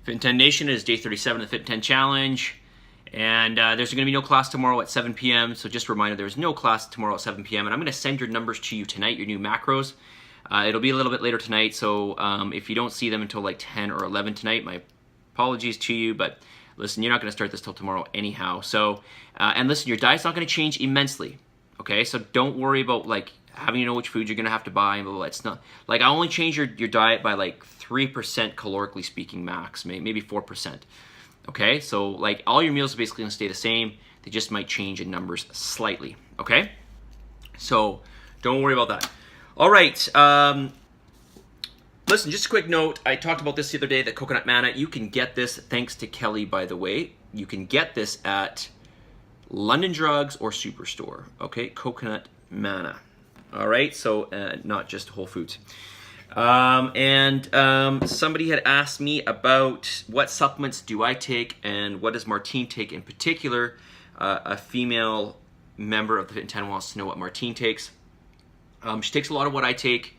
Fit in 10 Nation is day 37 of the Fit in 10 Challenge. And there's going to be no class tomorrow at 7 p.m. So just a reminder, there's no class tomorrow at 7 p.m. And I'm going to send your numbers to you tonight, your new macros. It'll be a little bit later tonight. So if you don't see them until like 10 or 11 tonight, my apologies to you. But listen, you're not going to start this till tomorrow anyhow. So, and listen, your diet's not going to change immensely. Okay, so don't worry about like having to know which food you're going to have to buy and blah, blah, blah. It's not like I only change your diet by like 3% calorically speaking max, maybe 4%. Okay, so like all your meals are basically going to stay the same. They just might change in numbers slightly. Okay, so don't worry about that. All right, listen, just a quick note. I talked about this the other day, the Coconut Manna. You can get this, thanks to Kelly, by the way. You can get this at London Drugs or Superstore. Okay, Coconut Manna. All right, so not just Whole Foods. Somebody had asked me about what supplements do I take and what does Martine take in particular. A female member of the Fit in 10 wants to know what Martine takes. She takes a lot of what I take,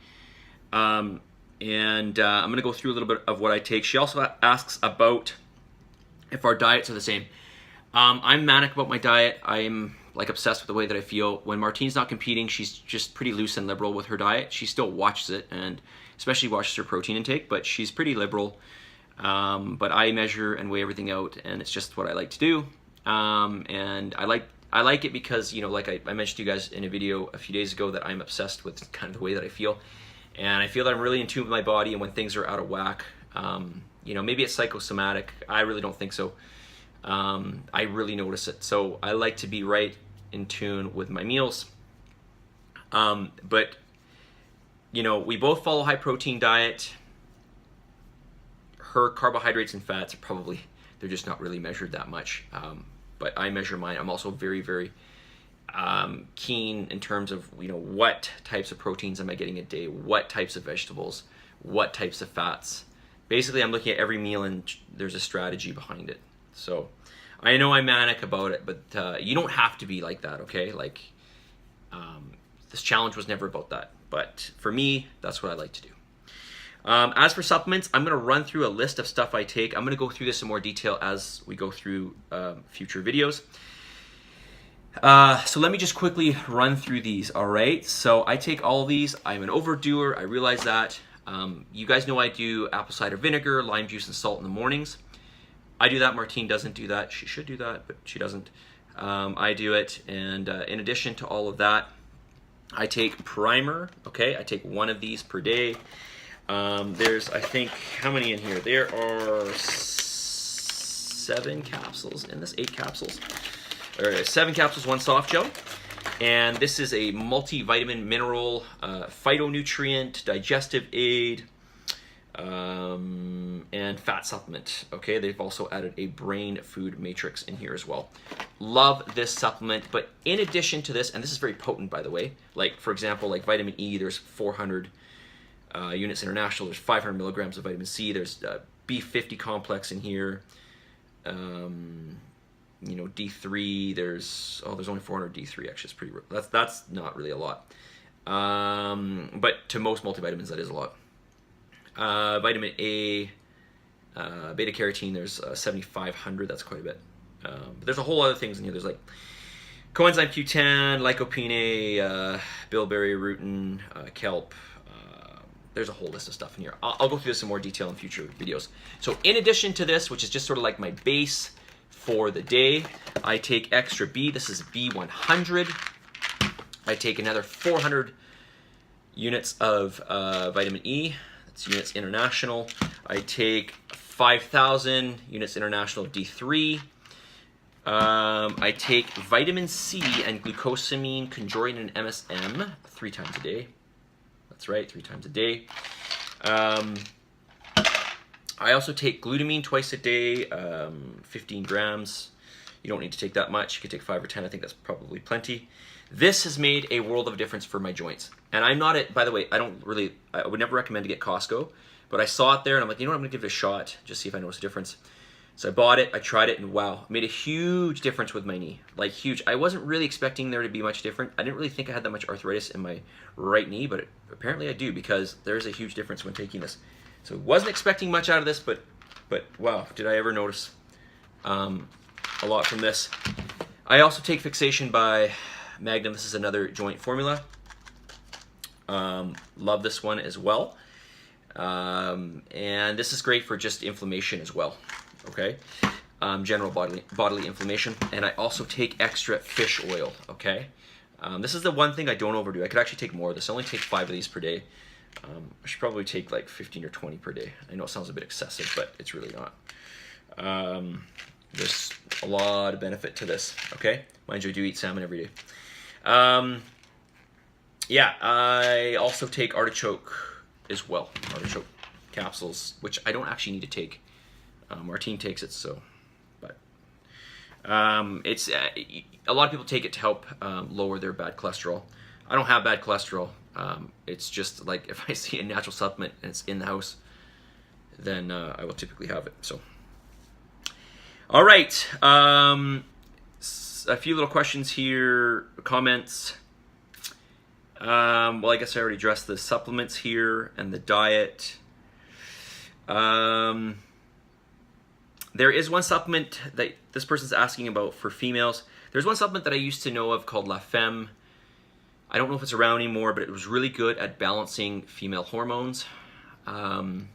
I'm going to go through a little bit of what I take. She also asks about if our diets are the same. I'm manic about my diet. I'm like obsessed with the way that I feel. When Martine's not competing, she's just pretty loose and liberal with her diet. She still watches it and especially watches her protein intake, but she's pretty liberal. But I measure and weigh everything out, and it's just what I like to do. And I like it because, you know, like I mentioned to you guys in a video a few days ago that I'm obsessed with kind of the way that I feel. And I feel that I'm really in tune with my body, and when things are out of whack, you know, maybe it's psychosomatic. I really don't think so. I really notice it. So I like to be right in tune with my meals. But, you know, we both follow high protein diet. Her carbohydrates and fats are probably, they're just not really measured that much. But I measure mine. I'm also very, very keen in terms of, you know, what types of proteins am I getting a day, what types of vegetables, what types of fats. Basically, I'm looking at every meal and there's a strategy behind it. So I know I'm manic about it, but you don't have to be like that, okay? Like, this challenge was never about that. But for me, that's what I like to do. As for supplements, I'm going to run through a list of stuff I take. I'm going to go through this in more detail as we go through future videos. So let me just quickly run through these, all right? So I take all of these. I'm an overdoer. I realize that. You guys know I do apple cider vinegar, lime juice, and salt in the mornings. I do that. Martine doesn't do that. She should do that, but she doesn't. I do it, and in addition to all of that, I take primer, okay? I take one of these per day. There's, I think, how many in here? There are 7 capsules in this, 8 capsules. Or 7 capsules, 1 soft gel. And this is a multivitamin, mineral, phytonutrient, digestive aid, and fat supplement. Okay, they've also added a brain food matrix in here as well. Love this supplement, but in addition to this, and this is very potent, by the way, like for example, like vitamin E, there's 400 units international, there's 500 milligrams of vitamin C, there's B50 complex in here, you know, D3, there's only 400 D3, actually, it's pretty, that's not really a lot, but to most multivitamins, that is a lot. Vitamin A, beta carotene, there's 7,500, that's quite a bit. But there's a whole other things in here. There's like coenzyme Q10, lycopene, bilberry, rutin, kelp. There's a whole list of stuff in here. I'll go through this in more detail in future videos. So in addition to this, which is just sort of like my base for the day, I take Extra B. This is B100. I take another 400 units of vitamin E. That's units international. I take 5,000 units international of D3. I take vitamin C and glucosamine, chondroitin, and MSM 3 times a day. That's right, 3 times a day. I also take glutamine twice a day, 15 grams. You don't need to take that much. You could take 5 or 10. I think that's probably plenty. This has made a world of difference for my joints. And I'm not by the way, I would never recommend to get Costco, but I saw it there and I'm like, you know what, I'm gonna give it a shot, just see if I notice a difference. So I bought it, I tried it, and wow, it made a huge difference with my knee, like huge. I wasn't really expecting there to be much different. I didn't really think I had that much arthritis in my right knee, but apparently I do, because there's a huge difference when taking this. So I wasn't expecting much out of this, but but wow, did I ever notice a lot from this. I also take Fixation by Magnum. This is another joint formula. Love this one as well. And this is great for just inflammation as well, okay? General bodily inflammation. And I also take extra fish oil, okay? This is the one thing I don't overdo. I could actually take more of this. I only take 5 of these per day. I should probably take like 15 or 20 per day. I know it sounds a bit excessive, but it's really not. There's a lot of benefit to this, okay? Mind you, I do eat salmon every day. Yeah, I also take artichoke as well. Artichoke capsules, which I don't actually need to take. Martine takes it, so, but it's a lot of people take it to help lower their bad cholesterol. I don't have bad cholesterol. It's just like if I see a natural supplement and it's in the house, then I will typically have it. So, all right, a few little questions here, comments. Well, I guess I already addressed the supplements here and the diet. There is one supplement that this person's asking about for females. There's one supplement that I used to know of called La Femme. I don't know if it's around anymore, but it was really good at balancing female hormones. And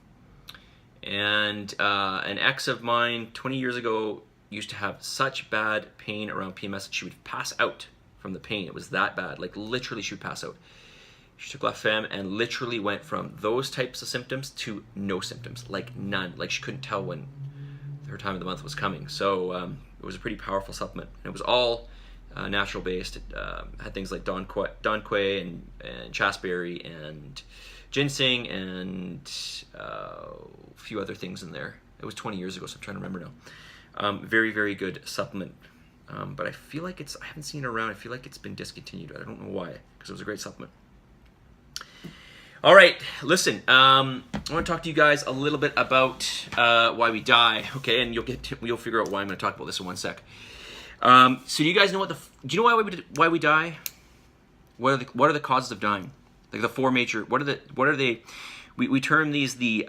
an ex of mine 20 years ago used to have such bad pain around PMS that she would pass out from the pain. It was that bad, like literally she would pass out. She took La Femme and literally went from those types of symptoms to no symptoms, like none. Like she couldn't tell when her time of the month was coming. So it was a pretty powerful supplement. And it was all natural based. It had things like Don Quay and chasteberry and ginseng and a few other things in there. It was 20 years ago, so I'm trying to remember now. Very, very good supplement. But I feel like I haven't seen it around. I feel like it's been discontinued. I don't know why, because it was a great supplement. All right, listen, I want to talk to you guys a little bit about why we die, okay? And you'll figure out why I'm going to talk about this in one sec. So do you guys know do you know why we die? What are the causes of dying? Like the 4 major, what are they? We term these the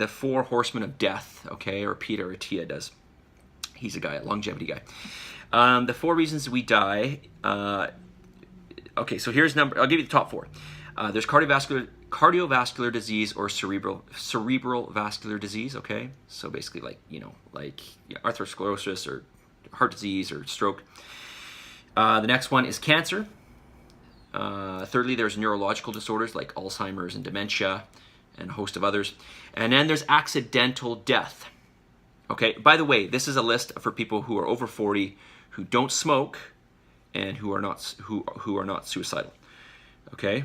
4 horsemen of death, okay? Or Peter Attia does. He's a guy, a longevity guy. The 4 reasons we die. Okay, so here's I'll give you the top 4. There's cardiovascular disease or cerebral vascular disease. Okay, so basically like atherosclerosis or heart disease or stroke. The next one is cancer. Thirdly, there's neurological disorders like Alzheimer's and dementia, and a host of others. And then there's accidental death. Okay, by the way, this is a list for people who are over 40, who don't smoke, and who are not suicidal. Okay.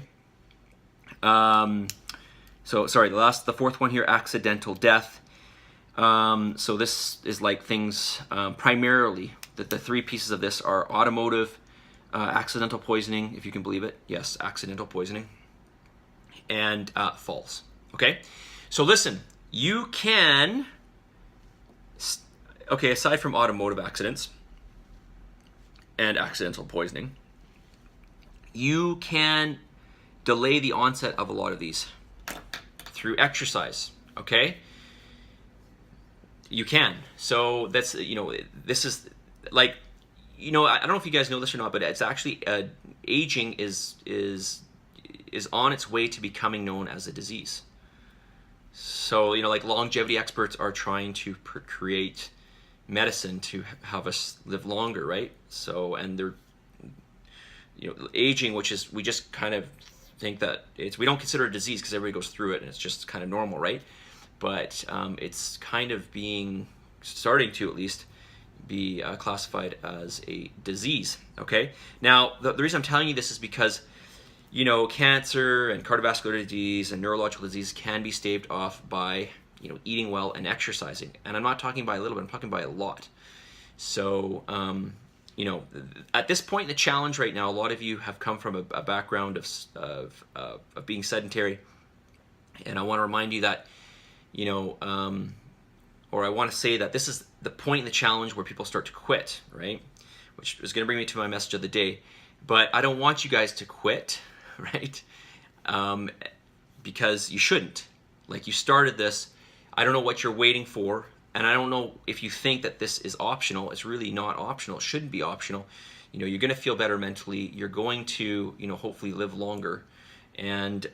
So sorry, the 4th one here, accidental death. So this is like things primarily that the 3 pieces of this are automotive, accidental poisoning, if you can believe it. Yes, accidental poisoning, and falls. Okay. So listen, you can. Okay, aside from automotive accidents and accidental poisoning, you can delay the onset of a lot of these through exercise, okay? You can. So that's, this is like, I don't know if you guys know this or not, but it's actually, aging is on its way to becoming known as a disease. So, like longevity experts are trying to create medicine to have us live longer, right? So, and they're, aging, which is, we just kind of think that we don't consider it a disease because everybody goes through it and it's just kind of normal, right? But it's kind of starting to at least be classified as a disease, okay? Now, the reason I'm telling you this is because, cancer and cardiovascular disease and neurological disease can be staved off by, eating well and exercising. And I'm not talking by a little bit, I'm talking by a lot. So, at this point in the challenge right now, a lot of you have come from a background of being sedentary. And I want to remind you that, or I want to say that this is the point in the challenge where people start to quit, right? Which is going to bring me to my message of the day. But I don't want you guys to quit, right? Because you shouldn't. Like, you started this. I don't know what you're waiting for, and I don't know if you think that this is optional. It's really not optional. It shouldn't be optional. You know, you're going to feel better mentally. You're going to, you know, hopefully live longer. And,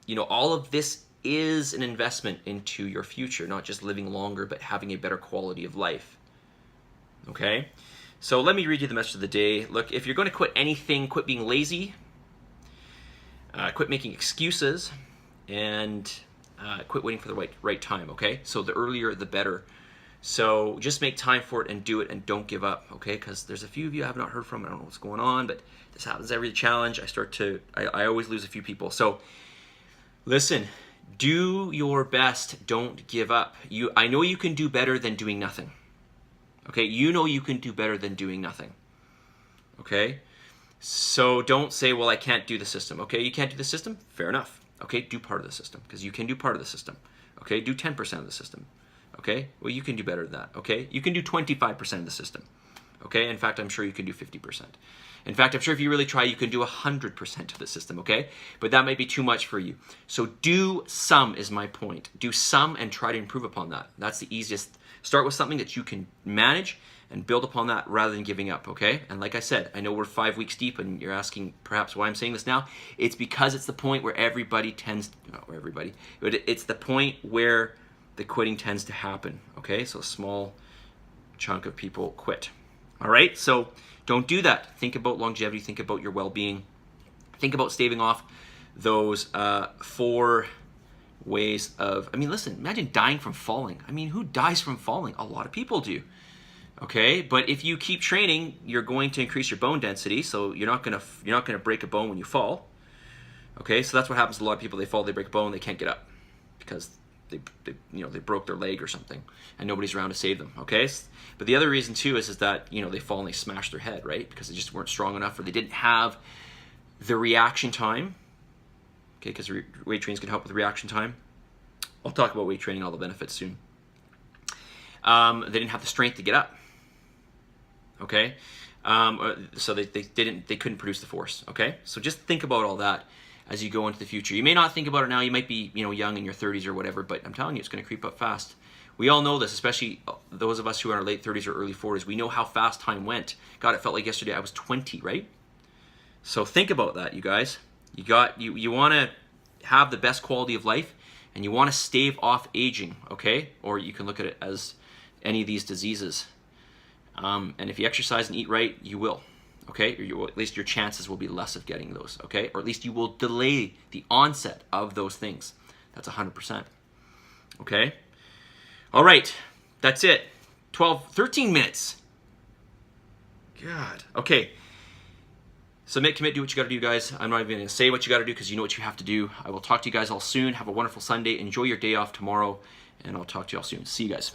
you know, all of this is an investment into your future, not just living longer, but having a better quality of life. Okay? So let me read you the message of the day. Look, if you're going to quit anything, quit being lazy, quit making excuses, and quit waiting for the right time, okay? So the earlier, the better. So just make time for it and do it, and don't give up, okay? Because there's a few of you I have not heard from. I don't know what's going on, but this happens every challenge. I always lose a few people. So listen, do your best. Don't give up. I know you can do better than doing nothing, okay? You know you can do better than doing nothing, okay? So don't say, well, I can't do the system, okay? You can't do the system? Fair enough. Okay, do part of the system, because you can do part of the system. Okay, do 10% of the system. Okay, well, you can do better than that. Okay, you can do 25% of the system. Okay, in fact, I'm sure you can do 50%. In fact, I'm sure if you really try, you can do 100% of the system. Okay, but that might be too much for you. So do some is my point. Do some and try to improve upon that. That's the easiest. Start with something that you can manage and build upon that rather than giving up, okay? And like I said, I know we're 5 weeks deep and you're asking perhaps why I'm saying this now. It's because it's the point where everybody tends, not where everybody, but it's the point where the quitting tends to happen, okay? So a small chunk of people quit, all right? So don't do that. Think about longevity, think about your well-being, think about staving off those 4 ways of, I mean, listen, imagine dying from falling. I mean, who dies from falling? A lot of people do. Okay, but if you keep training, you're going to increase your bone density, so you're not gonna break a bone when you fall. Okay, so that's what happens to a lot of people. They fall, they break a bone, they can't get up because they broke their leg or something, and nobody's around to save them. Okay, but the other reason too is that they fall and they smash their head, right? Because they just weren't strong enough, or they didn't have the reaction time. Okay, because weight training can help with reaction time. I'll talk about weight training, all the benefits soon. They didn't have the strength to get up. Okay, so they couldn't produce the force. Okay, so just think about all that as you go into the future. You may not think about it now. You might be young in your 30s or whatever, but I'm telling you, it's going to creep up fast. We all know this, especially those of us who are in our late 30s or early 40s. We know how fast time went. God, it felt like yesterday I was 20, right? So think about that, you guys. You want to have the best quality of life, and you want to stave off aging. Okay, or you can look at it as any of these diseases. And if you exercise and eat right, you will, okay? Or at least your chances will be less of getting those, okay? Or at least you will delay the onset of those things. That's 100%, okay? All right, that's it. 13 minutes. God, okay. Submit, commit, do what you gotta do, guys. I'm not even gonna say what you gotta do because you know what you have to do. I will talk to you guys all soon. Have a wonderful Sunday. Enjoy your day off tomorrow, and I'll talk to you all soon. See you guys.